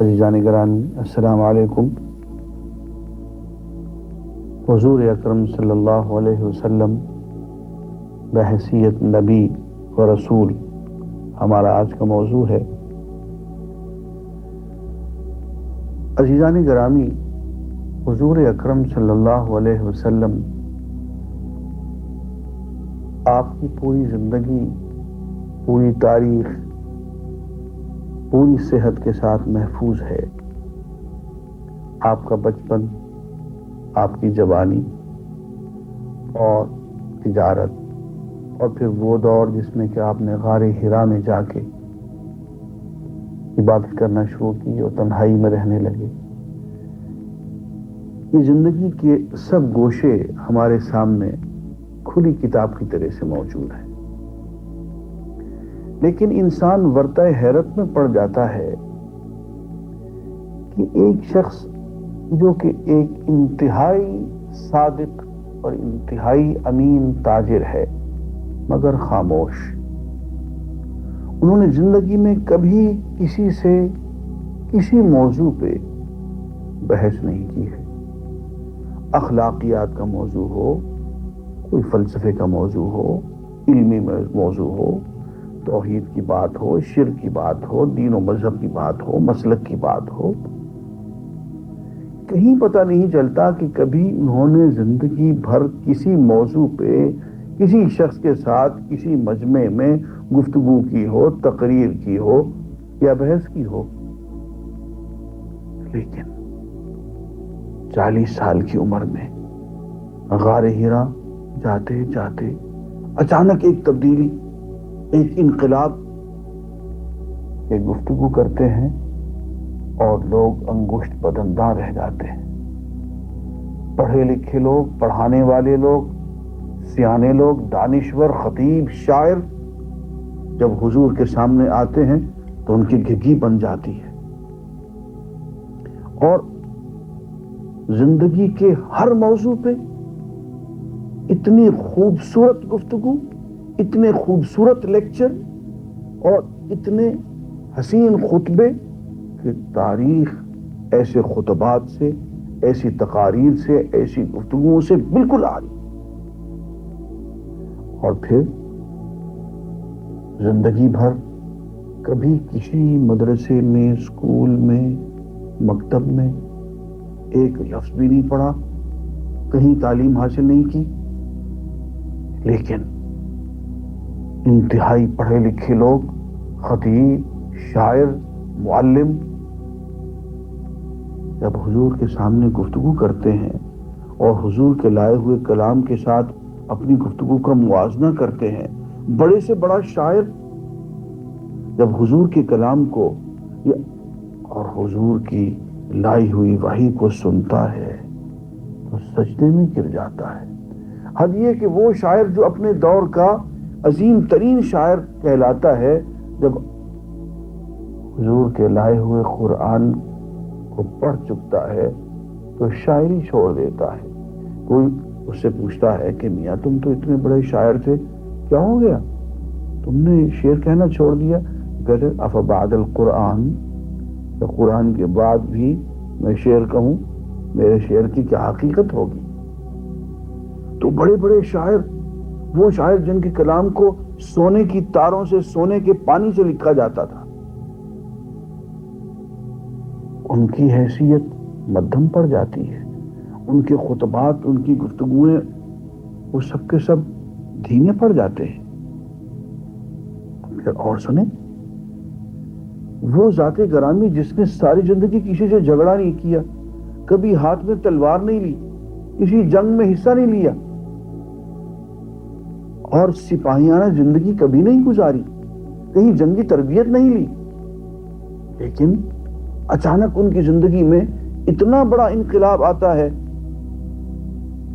عزیزان گرامی، السلام علیکم۔ حضور اکرم صلی اللہ علیہ وسلم بحیثیت نبی و رسول ہمارا آج کا موضوع ہے۔ عزیزان گرامی، حضور اکرم صلی اللہ علیہ وسلم آپ کی پوری زندگی، پوری تاریخ، پوری صحت کے ساتھ محفوظ ہے۔ آپ کا بچپن، آپ کی جوانی اور تجارت، اور پھر وہ دور جس میں کہ آپ نے غار حرا میں جا کے عبادت کرنا شروع کی اور تنہائی میں رہنے لگے، یہ زندگی کے سب گوشے ہمارے سامنے کھلی کتاب کی طرح سے موجود ہیں۔ لیکن انسان ورطہ حیرت میں پڑ جاتا ہے کہ ایک شخص جو کہ ایک انتہائی صادق اور انتہائی امین تاجر ہے مگر خاموش، انہوں نے زندگی میں کبھی کسی سے کسی موضوع پہ بحث نہیں کی ہے۔ اخلاقیات کا موضوع ہو، کوئی فلسفے کا موضوع ہو، علمی موضوع ہو، توحید کی بات ہو، شرک کی بات ہو، دین و مذہب کی بات ہو، مسلک کی بات ہو، کہیں پتہ نہیں چلتا کہ کبھی انہوں نے زندگی بھر کسی موضوع پہ کسی شخص کے ساتھ کسی مجمع میں گفتگو کی ہو، تقریر کی ہو یا بحث کی ہو۔ لیکن 40 سال کی عمر میں غار حرا جاتے جاتے اچانک ایک تبدیلی، ایک انقلاب، ایک گفتگو کرتے ہیں اور لوگ انگشت بدنداں رہ جاتے ہیں۔ پڑھے لکھے لوگ، پڑھانے والے لوگ، سیانے لوگ، دانشور، خطیب، شاعر جب حضور کے سامنے آتے ہیں تو ان کی گھگی بن جاتی ہے، اور زندگی کے ہر موضوع پہ اتنی خوبصورت گفتگو، اتنے خوبصورت لیکچر اور اتنے حسین خطبے کہ تاریخ ایسے خطبات سے، ایسی تقاریر سے، ایسی گفتگوؤں سے بالکل عاری۔ اور پھر زندگی بھر کبھی کسی مدرسے میں، اسکول میں، مکتب میں ایک لفظ بھی نہیں پڑھا، کہیں تعلیم حاصل نہیں کی، لیکن انتہائی پڑھے لکھے لوگ، خطیب، شاعر، معلم جب حضور کے سامنے گفتگو کرتے ہیں اور حضور کے لائے ہوئے کلام کے ساتھ اپنی گفتگو کا موازنہ کرتے ہیں، بڑے سے بڑا شاعر جب حضور کے کلام کو اور حضور کی لائی ہوئی وحی کو سنتا ہے تو سجدے میں گر جاتا ہے۔ حد یہ کہ وہ شاعر جو اپنے دور کا عظیم ترین شاعر کہلاتا ہے، جب حضور کے لائے ہوئے قرآن کو پڑھ چکتا ہے تو شاعری چھوڑ دیتا ہے۔ کوئی اس سے پوچھتا ہے کہ میاں تم تو اتنے بڑے شاعر تھے، کیا ہو گیا، تم نے شعر کہنا چھوڑ دیا؟ کہتے افبعد القرآن، کہ قرآن کے بعد بھی میں شعر کہوں، میرے شعر کی کیا حقیقت ہوگی؟ تو بڑے بڑے شاعر، وہ شاعر جن کے کلام کو سونے کی تاروں سے، سونے کے پانی سے لکھا جاتا تھا، ان کی حیثیت مدھم پڑ جاتی ہے، ان کے خطبات، ان کی گفتگویں، وہ سب کے سب دھیمے پڑ جاتے ہیں۔ پھر اور سنیں، وہ ذات گرامی جس نے ساری زندگی کسی سے جھگڑا نہیں کیا، کبھی ہاتھ میں تلوار نہیں لی، کسی جنگ میں حصہ نہیں لیا، اور سپاہیانہ زندگی کبھی نہیں گزاری، کہیں جنگی تربیت نہیں لی، لیکن اچانک ان کی زندگی میں اتنا بڑا انقلاب آتا ہے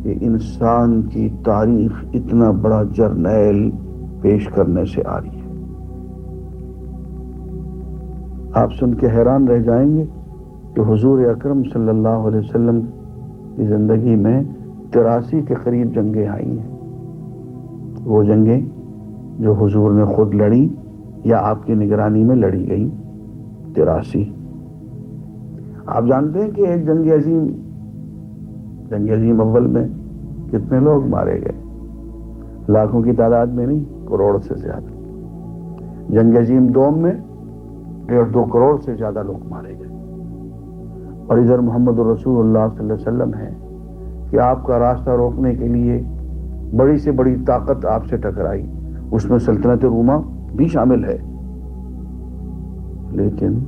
کہ انسان کی تاریخ اتنا بڑا جرنیل پیش کرنے سے آ رہی ہے۔ آپ سن کے حیران رہ جائیں گے کہ حضور اکرم صلی اللہ علیہ وسلم کی زندگی میں 83 کے قریب جنگیں آئی ہیں۔ وہ جنگیں جو حضور نے خود لڑی یا آپ کی نگرانی میں لڑی گئی 83۔ آپ جانتے ہیں کہ ایک جنگ عظیم اول میں کتنے لوگ مارے گئے؟ لاکھوں کی تعداد میں نہیں، کروڑ سے زیادہ. جنگ عظیم دوم میں 1.5-2 کروڑ سے زیادہ لوگ مارے گئے. اور ادھر محمد رسول اللہ صلی اللہ علیہ وسلم ہے کہ آپ کا راستہ روکنے کے لیے بڑی سے بڑی طاقت آپ سے ٹکرائی، اس میں سلطنت روما بھی شامل ہے. لیکن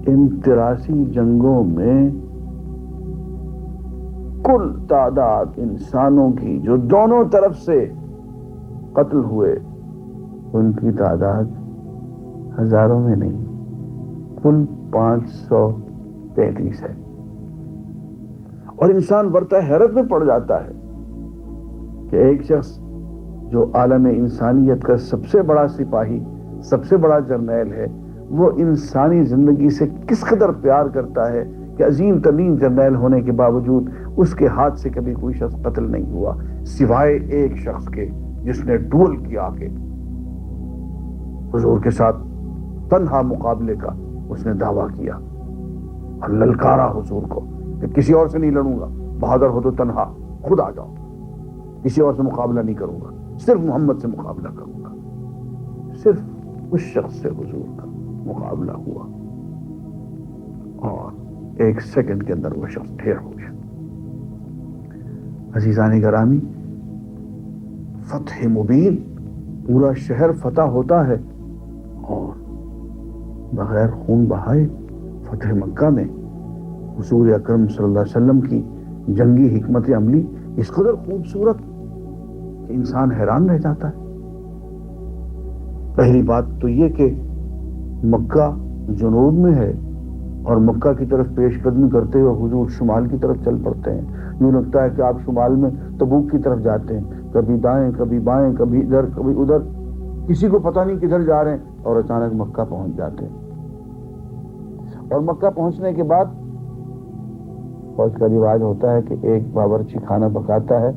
ان 83 جنگوں میں کل تعداد انسانوں کی جو دونوں طرف سے قتل ہوئے ان کی تعداد ہزاروں میں نہیں، کل 533 ہے. اور انسان برتہ حیرت میں پڑ جاتا ہے کہ ایک شخص جو عالم انسانیت کا سب سے بڑا سپاہی، سب سے بڑا جرنیل ہے، وہ انسانی زندگی سے کس قدر پیار کرتا ہے کہ عظیم ترین جرنیل ہونے کے باوجود اس کے ہاتھ سے کبھی کوئی شخص قتل نہیں ہوا سوائے ایک شخص کے جس نے ڈول کیا کہ حضور کے ساتھ تنہا مقابلے کا اس نے دعویٰ کیا اور للکارا حضور کو کہ کسی اور سے نہیں لڑوں گا، بہادر ہو تو تنہا خود آ جاؤ، کسی اور سے مقابلہ نہیں کروں گا، صرف محمد سے مقابلہ کروں گا. صرف اس شخص سے حضور کا مقابلہ ہوا اور 1 سیکنڈ کے اندر وہ شخص ڈھیر ہو گیا. عزیزان گرامی، فتح مبین، پورا شہر فتح ہوتا ہے اور بغیر خون بہائے فتح مکہ میں حضور اکرم صلی اللہ علیہ وسلم کی جنگی حکمت عملی اس قدر خوبصورت کہ انسان حیران رہ جاتا ہے. پہلی بات تو یہ کہ مکہ جنوب میں ہے اور مکہ کی طرف پیش قدمی کرتے ہوئے حضور شمال کی طرف چل پڑتے ہیں. یوں لگتا ہے کہ آپ شمال میں تبوک کی طرف جاتے ہیں، کبھی دائیں کبھی بائیں، کبھی ادھر کبھی ادھر، کسی کو پتہ نہیں کدھر جا رہے ہیں، اور اچانک مکہ پہنچ جاتے ہیں. اور مکہ پہنچنے کے بعد فوج کا رواج ہوتا ہے کہ ایک باورچی کھانا پکاتا ہے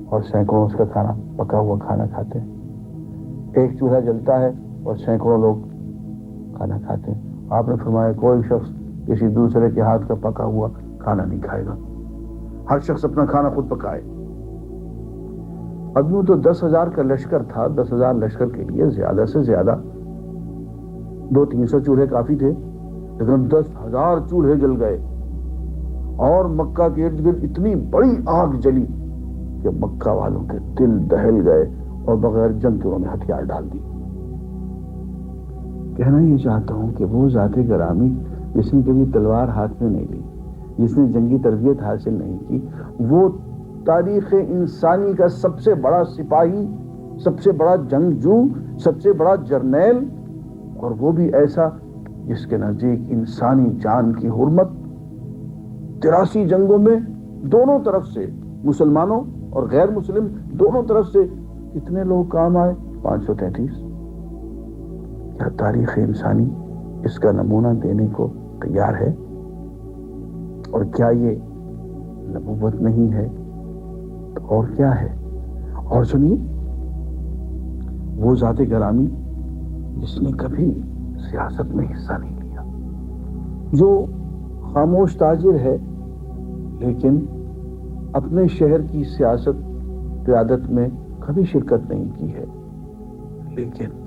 اور سینکڑوں اس کا کھانا پکا ہوا کھانا کھاتے ہیں. ایک چولہا جلتا ہے اور سینکڑوں لوگ کھانا کھاتے ہیں. آپ نے فرمایا کوئی شخص کسی دوسرے کے ہاتھ کا پکا ہوا کھانا نہیں کھائے گا، ہر شخص اپنا کھانا خود پکائے. اب یوں تو 10,000 کا لشکر تھا، 10,000 لشکر کے لیے زیادہ سے زیادہ 200-300 چولہے کافی تھے، لیکن 10,000 چولہے جل گئے اور مکہ کے ارد گرد اتنی بڑی آگ جلی کہ مکہ والوں کے دل دہل گئے اور بغیر جنگ کے انہوں نے ہتھیار ڈال دی. کہنا یہ چاہتا ہوں کہ وہ ذات گرامی جس نے کبھی تلوار ہاتھ میں نہیں لی، جس نے جنگی تربیت حاصل نہیں کی، وہ تاریخ انسانی کا سب سے بڑا سپاہی، سب سے بڑا جنگجو، سب سے بڑا جرنیل، اور وہ بھی ایسا جس کے نزدیک انسانی جان کی حرمت 83 جنگوں میں دونوں طرف سے، مسلمانوں اور غیر مسلم دونوں طرف سے کتنے لوگ کام آئے؟ 533. کیا تاریخ انسانی اس کا نمونہ دینے کو تیار ہے؟ اور کیا یہ نبوت نہیں ہے تو اور کیا ہے؟ اور سنیے، وہ ذات گرامی جس نے کبھی سیاست میں حصہ نہیں لیا، جو خاموش تاجر ہے لیکن اپنے شہر کی سیاست قیادت میں کبھی شرکت نہیں کی ہے، لیکن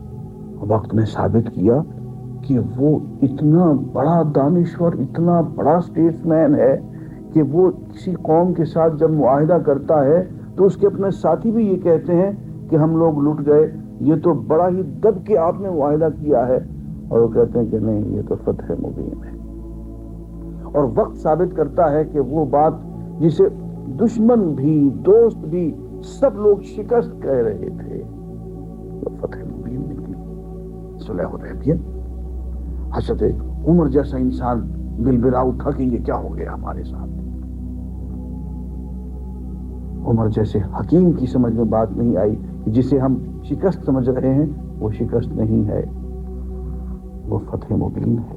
وقت نے ثابت کیا کہ وہ اتنا بڑا دانشور، اتنا بڑا اسٹیٹس مین ہے کہ وہ کسی قوم کے ساتھ جب معاہدہ کرتا ہے تو اس کے اپنے ساتھی بھی یہ کہتے ہیں کہ ہم لوگ لٹ گئے، یہ تو بڑا ہی دب کے آپ نے معاہدہ کیا ہے، اور وہ کہتے ہیں کہ نہیں، یہ تو فتح مبین ہے. اور وقت ثابت کرتا ہے کہ وہ بات جسے دشمن بھی دوست بھی سب لوگ شکست کہہ رہے تھے، وہ فتح مبین نکلی. صلح حدیبیہ. حضرت عمر جیسا انسان بلبلا اٹھا کہ یہ کیا ہو گیا ہمارے ساتھ. عمر جیسے حکیم کی سمجھ میں بات نہیں آئی کہ جسے ہم شکست سمجھ رہے ہیں وہ شکست نہیں ہے، وہ فتح مبین ہے،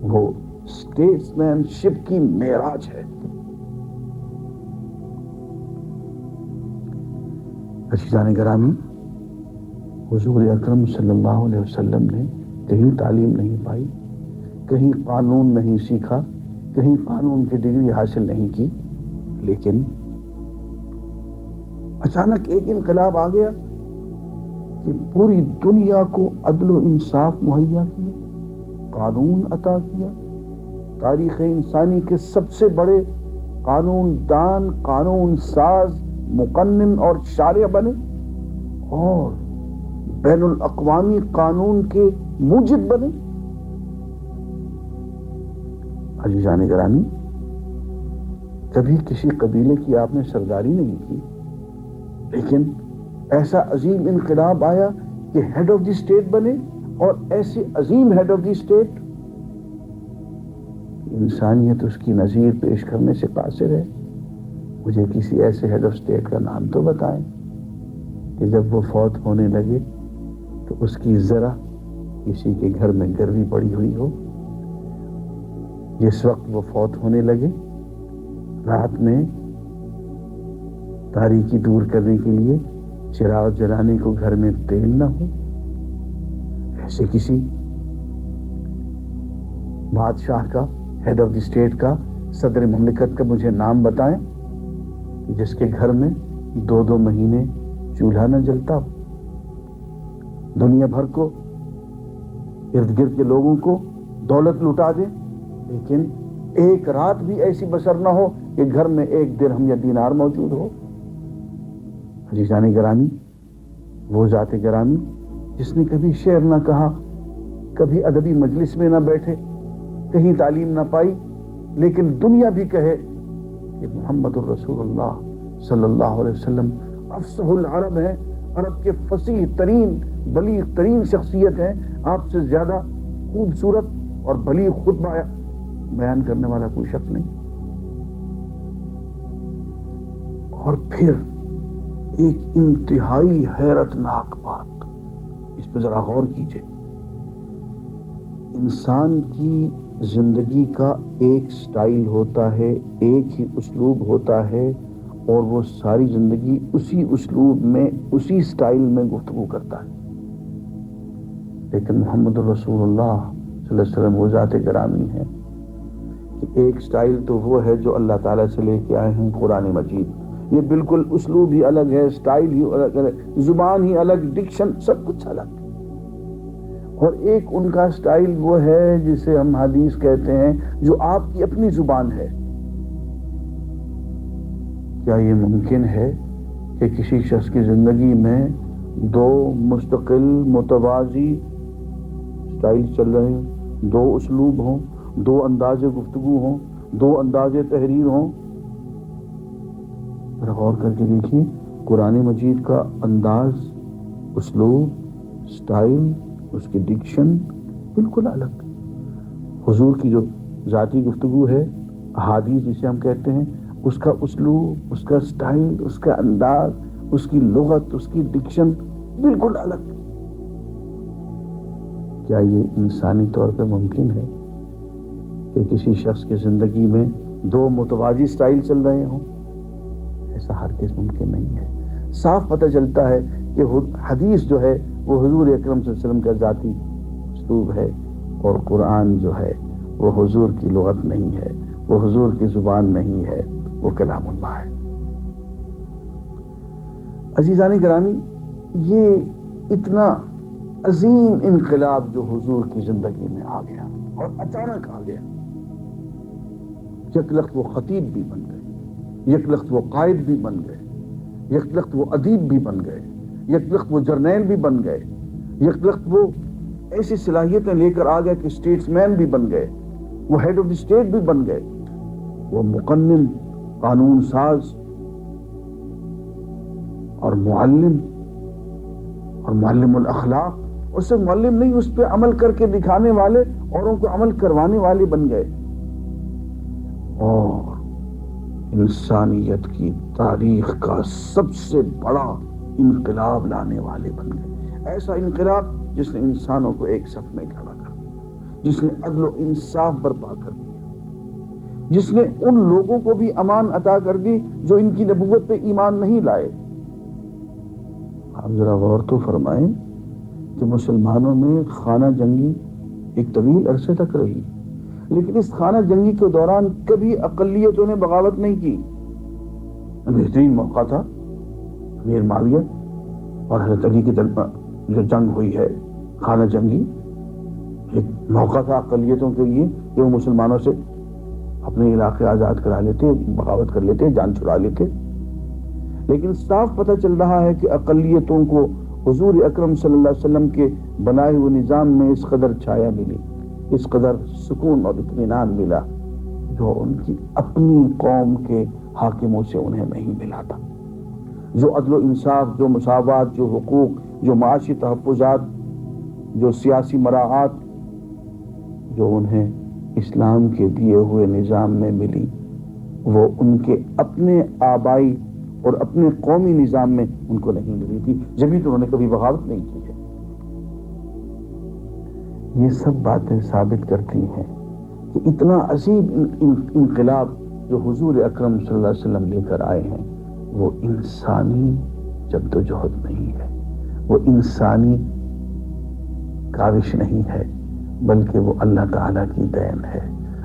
وہ اسٹیٹس مین شپ کی معراج ہے. عزیزان گرامی، حضور اکرم صلی اللہ علیہ وسلم نے کہیں تعلیم نہیں پائی، کہیں قانون نہیں سیکھا، کہیں قانون کی ڈگری حاصل نہیں کی، لیکن اچانک ایک انقلاب آ گیا کہ پوری دنیا کو عدل و انصاف مہیا کیا، قانون عطا کیا، تاریخ انسانی کے سب سے بڑے قانون دان، قانون ساز، مقنن اور شارع بنے، اور بین الاقوامی قانون کے موجد بنے۔ عزیزان گرامی، کبھی کسی قبیلے کی آپ نے سرداری نہیں کی، لیکن ایسا عظیم انقلاب آیا کہ ہیڈ آف دی اسٹیٹ بنے، اور ایسے عظیم ہیڈ آف دی اسٹیٹ انسانیت اس کی نظیر پیش کرنے سے قاصر ہے۔ مجھے کسی ایسے ہیڈ آف اسٹیٹ کا نام تو بتائیں کہ جب وہ فوت ہونے لگے تو اس کی ذرا کسی کے گھر میں گروی پڑی ہوئی ہو۔ جس وقت وہ فوت ہونے لگے، رات میں تاریکی دور کرنے کے لیے چراغ جلانے کو گھر میں تیل نہ ہو، ایسے کسی بادشاہ کا، ہیڈ آف دی اسٹیٹ کا، صدر مملکت کا مجھے نام بتائیں جس کے گھر میں 2 مہینے چولہا نہ جلتا ہو، دنیا بھر کو، ارد گرد کے لوگوں کو دولت لٹا دے، لیکن ایک رات بھی ایسی بسر نہ ہو کہ گھر میں 1 درہم یا دینار موجود ہو۔ عزیزان گرامی، وہ ذات گرامی جس نے کبھی شعر نہ کہا، کبھی ادبی مجلس میں نہ بیٹھے، کہیں تعلیم نہ پائی، لیکن دنیا بھی کہے کہ محمد الرسول اللہ صلی اللہ علیہ وسلم افصح العرب ہیں، عرب کے فصیح ترین، بلیغ ترین شخصیت ہیں، آپ سے زیادہ خوبصورت اور بلیغ خطبہ بیان کرنے والا کوئی شخص نہیں۔ اور پھر ایک انتہائی حیرت ناک بات، اس پہ ذرا غور کیجئے۔ انسان کی زندگی کا ایک سٹائل ہوتا ہے، ایک ہی اسلوب ہوتا ہے، اور وہ ساری زندگی اسی اسلوب میں، اسی سٹائل میں گفتگو کرتا ہے۔ لیکن محمد رسول اللہ صلی اللہ علیہ وسلم وہ ذات گرامی ہے کہ ایک سٹائل تو وہ ہے جو اللہ تعالیٰ سے لے کے آئے ہیں، قرآن مجید۔ یہ بالکل اسلوب ہی الگ ہے، سٹائل ہی الگ ہے، زبان ہی الگ، ڈکشن سب کچھ الگ۔ اور ایک ان کا سٹائل وہ ہے جسے ہم حدیث کہتے ہیں، جو آپ کی اپنی زبان ہے۔ کیا یہ ممکن ہے کہ کسی شخص کی زندگی میں 2 مستقل متوازی سٹائل چل رہے ہیں، 2 اسلوب ہوں، 2 انداز گفتگو ہوں، 2 انداز تحریر ہوں؟ غور کر کے دیکھیے، قرآن مجید کا انداز، اسلوب، سٹائل، اس کی ڈکشن بالکل الگ۔ حضور کی جو ذاتی گفتگو ہے، احادیث جسے ہم کہتے ہیں، اس کا اسلوب، اس کا سٹائل، اس کا انداز، اس کی لغت، اس کی ڈکشن بالکل الگ۔ کیا یہ انسانی طور پہ ممکن ہے کہ کسی شخص کی زندگی میں 2 متوازی سٹائل چل رہے ہوں؟ ایسا ہرگز ممکن نہیں ہے۔ صاف پتہ چلتا ہے کہ حدیث جو ہے وہ حضور اکرم صلی اللہ علیہ وسلم کا ذاتی اسلوب ہے، اور قرآن جو ہے وہ حضور کی لغت نہیں ہے، وہ حضور کی زبان نہیں ہے، وہ کلام اللہ ہے۔ عزیزان گرامی، یہ اتنا عظیم انقلاب جو حضور کی زندگی میں آ گیا اور اچانک آ گیا، یک لخت وہ خطیب بھی بن گئے، یک لخت وہ قائد بھی بن گئے، یک لخت وہ ادیب بھی بن گئے، یک لخت وہ جرنیل بھی بن گئے، یک لخت وہ ایسی صلاحیتیں لے کر آ گئے کہ اسٹیٹس مین بھی بن گئے، وہ ہیڈ آف دی اسٹیٹ بھی بن گئے، وہ مقنن، قانون ساز اور معلم، اور معلم الاخلاق، اور صرف معلم نہیں، اس پہ عمل کر کے دکھانے والے، اوروں کو عمل کروانے والے بن گئے، اور انسانیت کی تاریخ کا سب سے بڑا انقلاب لانے والے بن گئے۔ ایسا انقلاب جس نے انسانوں کو ایک صف میں کھڑا کر دیا، جس نے عدل و انصاف برپا کر دیا، جس نے ان لوگوں کو بھی امان عطا کر دی جو ان کی نبوت پہ ایمان نہیں لائے۔ آپ ذرا غور تو فرمائیں کہ مسلمانوں میں خانہ جنگی ایک طویل عرصے تک رہی، لیکن اس خانہ جنگی کے دوران کبھی اقلیتوں نے بغاوت نہیں کی. بہترین موقع تھا امیر معاویہ اور حضرت علی کی جو جنگ ہوئی ہے خانہ جنگی، ایک موقع تھا اقلیتوں کے لیے کہ وہ مسلمانوں سے اپنے علاقے آزاد کرا لیتے، بغاوت کر لیتے، جان چھڑا لیتے. لیکن صاف پتہ چل رہا ہے کہ اقلیتوں کو حضور اکرم صلی اللہ علیہ وسلم کے بنائے ہوئے نظام میں اس قدر چھایا ملی، اس قدر سکون اور اطمینان ملا جو ان کی اپنی قوم کے حاکموں سے انہیں نہیں ملا تھا. جو عدل و انصاف، جو مساوات، جو حقوق، جو معاشی تحفظات، جو سیاسی مراعات جو انہیں اسلام کے دیے ہوئے نظام میں ملی، وہ ان کے اپنے آبائی اور اپنے قومی نظام میں ان کو نہیں ملی تھی. جبھی تو انہوں نے کبھی بغاوت نہیں کی ہے. یہ سب باتیں ثابت کرتی ہیں کہ اتنا عظیم انقلاب جو حضور اکرم صلی اللہ علیہ وسلم لے کر آئے ہیں وہ انسانی جدوجہد نہیں ہے، وہ انسانی کاوش نہیں ہے، بلکہ وہ اللہ تعالیٰ کی دین ہے،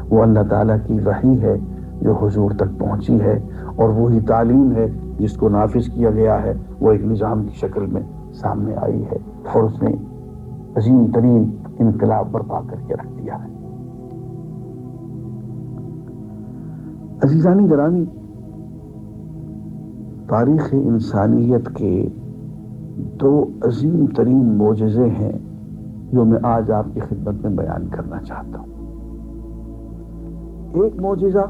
وہ اللہ تعالیٰ کی وحی ہے جو حضور تک پہنچی ہے، اور وہی تعلیم ہے جس کو نافذ کیا گیا ہے، وہ ایک نظام کی شکل میں سامنے آئی ہے اور اس نے عظیم ترین انقلاب برپا کر کے رکھ دیا ہے. عزیزانی گرامی، تاریخ انسانیت کے دو عظیم ترین معجزے ہیں جو میں آج آپ کی خدمت میں بیان کرنا چاہتا ہوں. ایک معجزہ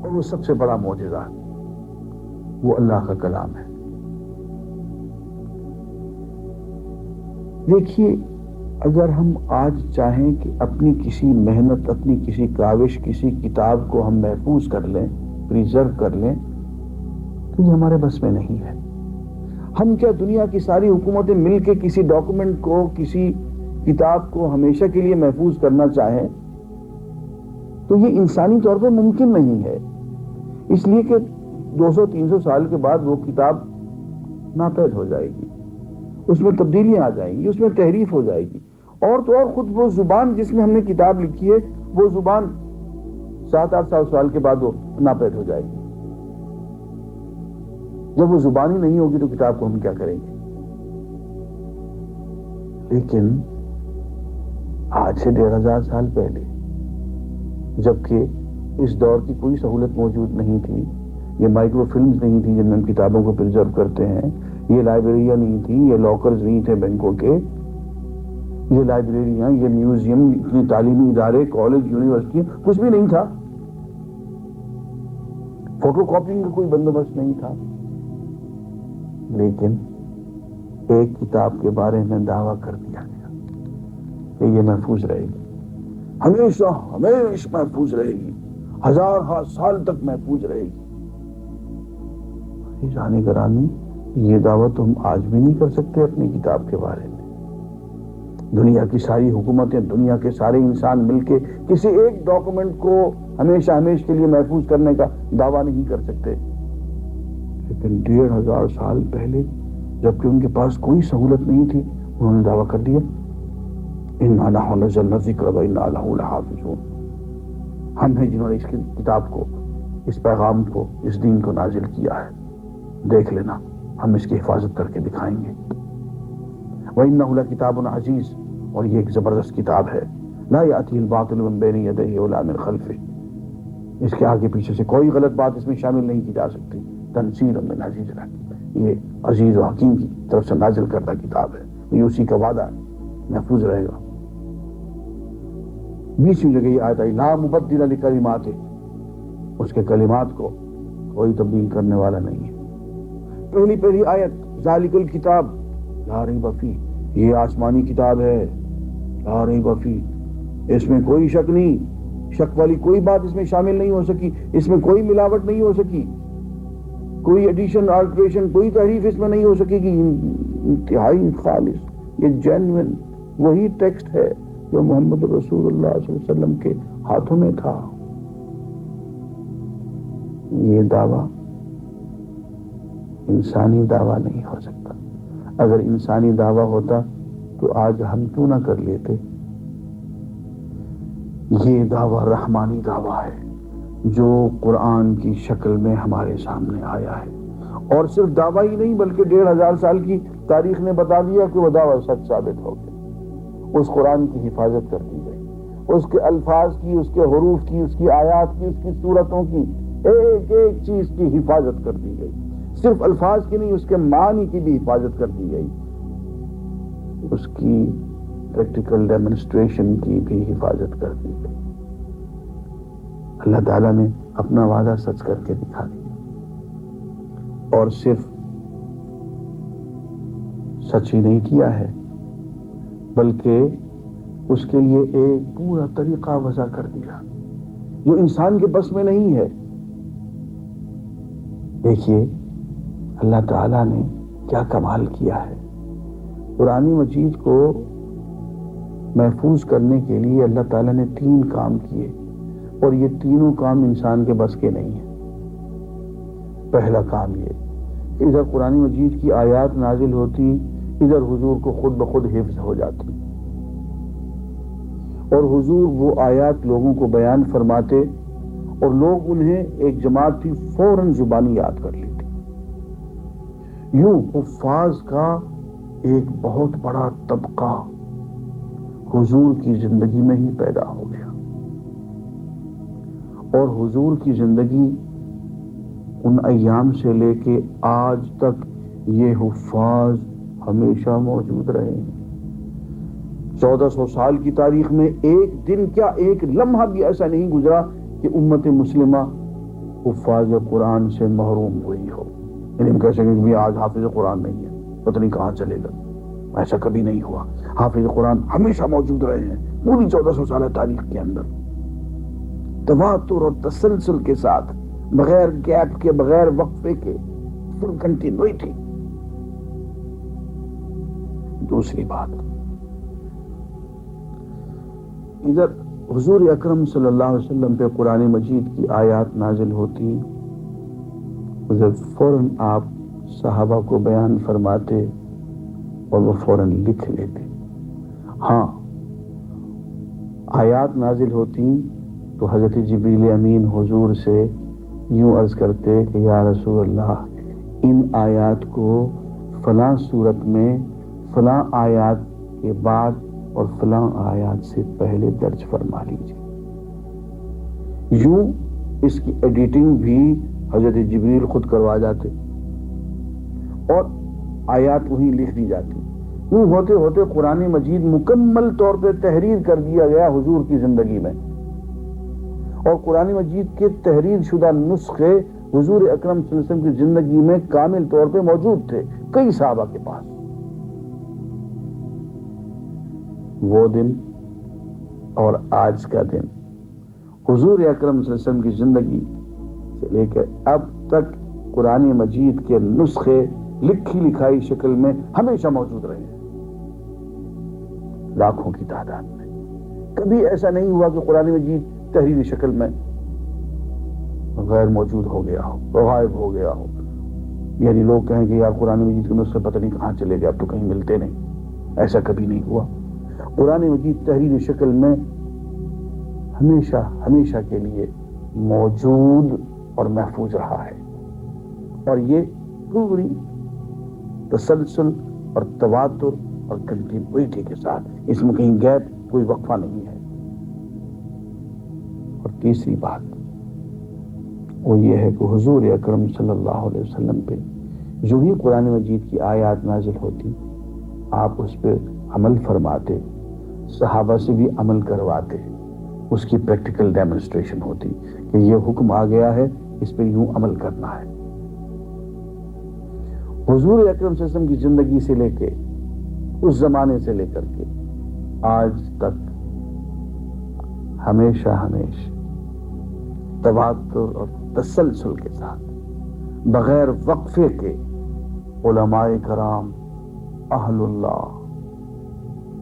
اور وہ سب سے بڑا معجزہ وہ اللہ کا کلام ہے. دیکھیے، اگر ہم آج چاہیں کہ اپنی کسی محنت، اپنی کسی کاوش، کسی کتاب کو ہم محفوظ کر لیں، پریزرو کر لیں، تو یہ ہمارے بس میں نہیں ہے. ہم کیا دنیا کی ساری حکومتیں مل کے کسی ڈاکومنٹ کو، کسی کتاب کو ہمیشہ کے لیے محفوظ کرنا چاہیں تو یہ انسانی طور پر ممکن نہیں ہے، اس لیے کہ 200-300 سال کے بعد وہ کتاب ناپید ہو جائے گی، اس میں تبدیلیاں آ جائیں گی، اس میں تحریف ہو جائے گی. اور تو اور خود وہ زبان جس میں ہم نے کتاب لکھی ہے وہ زبان 7-8 سال کے بعد وہ ناپید ہو جائے گی. جب وہ زبان ہی نہیں ہوگی تو کتاب کو ہم کیا کریں گے؟ لیکن آج سے 1500 سال پہلے، جبکہ اس دور کی کوئی سہولت موجود نہیں تھی، یہ مائکرو فلمز نہیں تھی جن میں ہم کتابوں کو پرزرو کرتے ہیں، یہ لائبریریاں نہیں تھی، یہ لاکرز نہیں تھے بینکوں کے، یہ لائبریریاں، یہ میوزیم، اتنے تعلیمی ادارے، کالج، یونیورسٹیاں، کچھ بھی نہیں تھا. فوٹو کاپنگ کا کوئی بندوبست نہیں تھا. لیکن ایک کتاب کے بارے میں دعویٰ کر دیا گیا کہ یہ محفوظ رہے گی، ہمیشہ ہمیشہ محفوظ رہے گی، 1000 سال تک محفوظ رہے گی. جانے گرامی، یہ دعویٰ تو ہم آج بھی نہیں کر سکتے اپنی کتاب کے بارے میں. دنیا کی ساری حکومتیں، دنیا کے سارے انسان مل کے کسی ایک ڈاکومنٹ کو ہمیشہ ہمیشہ کے لیے محفوظ کرنے کا دعویٰ نہیں کر سکتے. لیکن 1500 سال پہلے، جبکہ ان کے پاس کوئی سہولت نہیں تھی، انہوں نے دعویٰ کر دیا، اِنَّا نَحْنُ نَزَّلْنَا الذِّکْرَ وَإِنَّا لَهُ لَحَافِظُونَ. ہم ہیں جنہوں نے اس کتاب کو، اس پیغام کو، اس دین کو نازل کیا ہے. دیکھ لینا، ہم اس کی حفاظت کر کے دکھائیں گے. وَإِنَّهُ لَكِتَابٌ عَزِیزٌ، اور یہ ایک زبردست کتاب ہے. لَا يَأْتِیهِ الْبَاطِلُ مِن بَیْنِ یَدَیْهِ وَلَا مِن خَلْفِهِ، اس کے آگے پیچھے سے کوئی غلط بات اس میں شامل نہیں کی جا سکتی. تنزیل من عزیز الحکیم، یہ عزیز و حکیم کی طرف سے نازل کردہ کتاب ہے. یہ اسی کا وعدہ ہے، محفوظ رہے گا. 20ویں جگہ یہ آیت آئی، لا مبدل لکلماتہ، اس کے کلمات کو کوئی تبدیل کرنے والا نہیں ہے. پہلی آیت، ذالک الکتاب لا ریب فیہ، یہ آسمانی کتاب ہے، لا ریب فیہ، اس میں کوئی شک نہیں، شک والی کوئی بات اس میں شامل نہیں ہو سکی، اس میں کوئی ملاوٹ نہیں ہو سکی، کوئی ایڈیشن، آلٹریشن، کوئی تحریف اس میں نہیں ہو سکے گی. انتہائی خالص، یہ جینوئن وہی ٹیکسٹ ہے جو محمد رسول اللہ صلی اللہ علیہ وسلم کے ہاتھوں میں تھا. یہ دعویٰ انسانی دعویٰ نہیں ہو سکتا. اگر انسانی دعویٰ ہوتا تو آج ہم کیوں نہ کر لیتے. یہ دعویٰ رحمانی دعویٰ ہے جو قرآن کی شکل میں ہمارے سامنے آیا ہے، اور صرف دعویٰ ہی نہیں بلکہ 1500 سال کی تاریخ نے بتا دیا کہ وہ دعویٰ سچ ثابت ہو گیا۔ اس قرآن کی حفاظت کر دی گئی، اس کے الفاظ کی، اس کے حروف کی، اس کی آیات کی، اس کی صورتوں کی، ایک ایک چیز کی حفاظت کر دی گئی۔ صرف الفاظ کی نہیں، اس کے معنی کی بھی حفاظت کر دی گئی، اس کی پریکٹیکل ڈیمونسٹریشن کی بھی حفاظت کر دی گئی۔ اللہ تعالیٰ نے اپنا وعدہ سچ کر کے دکھا دیا، اور صرف سچ ہی نہیں کیا ہے بلکہ اس کے لیے ایک پورا طریقہ وضع کر دیا جو انسان کے بس میں نہیں ہے۔ دیکھیے اللہ تعالیٰ نے کیا کمال کیا ہے۔ قرآن مجید کو محفوظ کرنے کے لیے اللہ تعالیٰ نے 3 کام کیے، اور یہ تینوں کام انسان کے بس کے نہیں ہیں۔ پہلا کام یہ کہ ادھر قرآن مجید کی آیات نازل ہوتی، ادھر حضور کو خود بخود حفظ ہو جاتی، اور حضور وہ آیات لوگوں کو بیان فرماتے، اور لوگ انہیں، ایک جماعت تھی، فوراً زبانی یاد کر لیتی۔ یوں حفاظ کا ایک بہت بڑا طبقہ حضور کی زندگی میں ہی پیدا ہو گیا، اور حضور کی زندگی ان ایام سے لے کے آج تک یہ حفاظ ہمیشہ موجود رہے ہیں۔ 1400 سال کی تاریخ میں ایک دن کیا، ایک لمحہ بھی ایسا نہیں گزرا کہ امت مسلمہ حفاظ قرآن سے محروم ہوئی ہو۔ یعنی ہم کہہ سکیں کہ آج حافظ قرآن نہیں ہے، پتہ نہیں کہاں چلے گا، ایسا کبھی نہیں ہوا۔ حافظ قرآن ہمیشہ موجود رہے ہیں پوری 1400 سالہ تاریخ کے اندر، تواتر اور تسلسل کے ساتھ، بغیر گیپ کے، بغیر وقفے کے، فل کنٹینیوٹی۔ دوسری بات، ادھر حضور اکرم صلی اللہ علیہ وسلم پہ قرآن مجید کی آیات نازل ہوتی، ادھر فوراً آپ صحابہ کو بیان فرماتے اور وہ فوراً لکھ لیتے۔ ہاں، آیات نازل ہوتی تو حضرت جبریل امین حضور سے یوں عرض کرتے کہ یا رسول اللہ، ان آیات کو فلاں صورت میں، فلاں آیات کے بعد اور فلاں آیات سے پہلے درج فرما لیجیے۔ یوں اس کی ایڈیٹنگ بھی حضرت جبریل خود کروا جاتے اور آیات وہیں لکھ دی جاتی۔ یوں ہوتے ہوتے قرآن مجید مکمل طور پہ تحریر کر دیا گیا حضور کی زندگی میں، اور قرآن مجید کے تحریر شدہ نسخے حضور اکرم صلی اللہ علیہ وسلم کی زندگی میں کامل طور پہ موجود تھے کئی صحابہ کے پاس۔ وہ دن اور آج کا دن، حضور اکرم صلی اللہ علیہ وسلم کی زندگی سے لے کر اب تک قرآن مجید کے نسخے لکھی لکھائی شکل میں ہمیشہ موجود رہے ہیں، لاکھوں کی تعداد میں۔ کبھی ایسا نہیں ہوا کہ قرآن مجید تحریری شکل میں غیر موجود ہو گیا ہو، غائب ہو گیا ہو، یعنی لوگ کہیں کہ یار قرآن مجید کے نسخے پتہ نہیں کہاں چلے گئے، اب تو کہیں ملتے نہیں۔ ایسا کبھی نہیں ہوا۔ قرآن مجید تحریری شکل میں ہمیشہ ہمیشہ کے لیے موجود اور محفوظ رہا ہے، اور یہ پوری تسلسل اور تواتر اور کنٹینیوٹی کے ساتھ، اس میں کہیں گیپ، کوئی وقفہ نہیں ہے۔ اور تیسری بات وہ یہ ہے کہ حضور اکرم صلی اللہ علیہ وسلم پہ جو ہی قرآن مجید کی آیات نازل ہوتی، آپ اس پہ عمل فرماتے، صحابہ سے بھی عمل کرواتے، اس کی پریکٹیکل ڈیمونسٹریشن ہوتی کہ یہ حکم آ گیا ہے، اس پہ یوں عمل کرنا ہے۔ حضور اکرم صلی اللہ علیہ وسلم کی زندگی سے لے کے، اس زمانے سے لے کر کے آج تک ہمیشہ ہمیشہ تواتر اور تسلسل کے ساتھ، بغیر وقفے کے، علماء کرام، اہل اللہ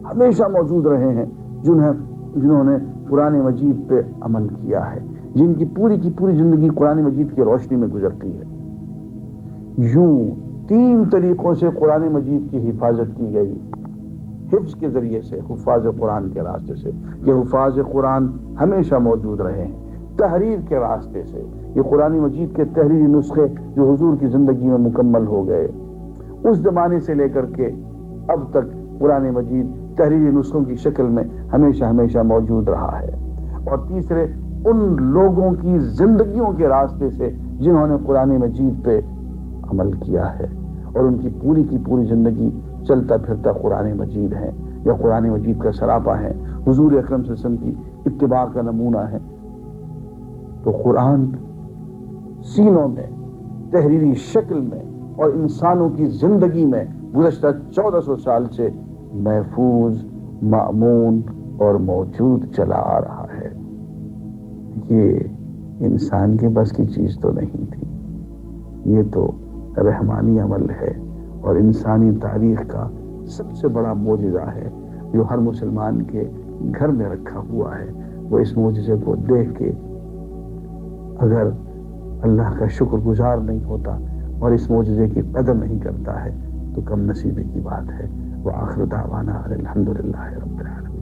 ہمیشہ موجود رہے ہیں، جنہوں نے قرآن مجید پہ عمل کیا ہے، جن کی پوری زندگی قرآن مجید کی روشنی میں گزرتی ہے۔ یوں 3 طریقوں سے قرآن مجید کی حفاظت کی گئی۔ حفظ کے ذریعے سے، حفاظ قرآن کے راستے سے، یہ حفاظ قرآن ہمیشہ موجود رہے ہیں۔ تحریر کے راستے سے، یہ قرآن مجید کے تحریری نسخے جو حضور کی زندگی میں مکمل ہو گئے، اس زمانے سے لے کر کے اب تک قرآن مجید تحریری نسخوں کی شکل میں ہمیشہ ہمیشہ موجود رہا ہے۔ اور تیسرے، ان لوگوں کی زندگیوں کے راستے سے جنہوں نے قرآن مجید پہ عمل کیا ہے اور ان کی پوری زندگی چلتا پھرتا قرآن مجید ہے یا قرآن مجید کا سراپا ہے، حضور اکرم صلی اللہ علیہ وسلم کی اتباع کا نمونہ ہے۔ تو قرآن سینوں میں، تحریری شکل میں اور انسانوں کی زندگی میں گزشتہ 1400 سال سے محفوظ، مأمون اور موجود چلا آ رہا ہے۔ یہ انسان کے بس کی چیز تو نہیں تھی، یہ تو رحمانی عمل ہے اور انسانی تاریخ کا سب سے بڑا معجزہ ہے جو ہر مسلمان کے گھر میں رکھا ہوا ہے۔ وہ اس معجزے کو دیکھ کے اگر اللہ کا شکر گزار نہیں ہوتا اور اس معجزے کی قدر نہیں کرتا ہے تو کم نصیبی کی بات ہے۔ وآخر دعوانا الحمدللہ رب العالمین۔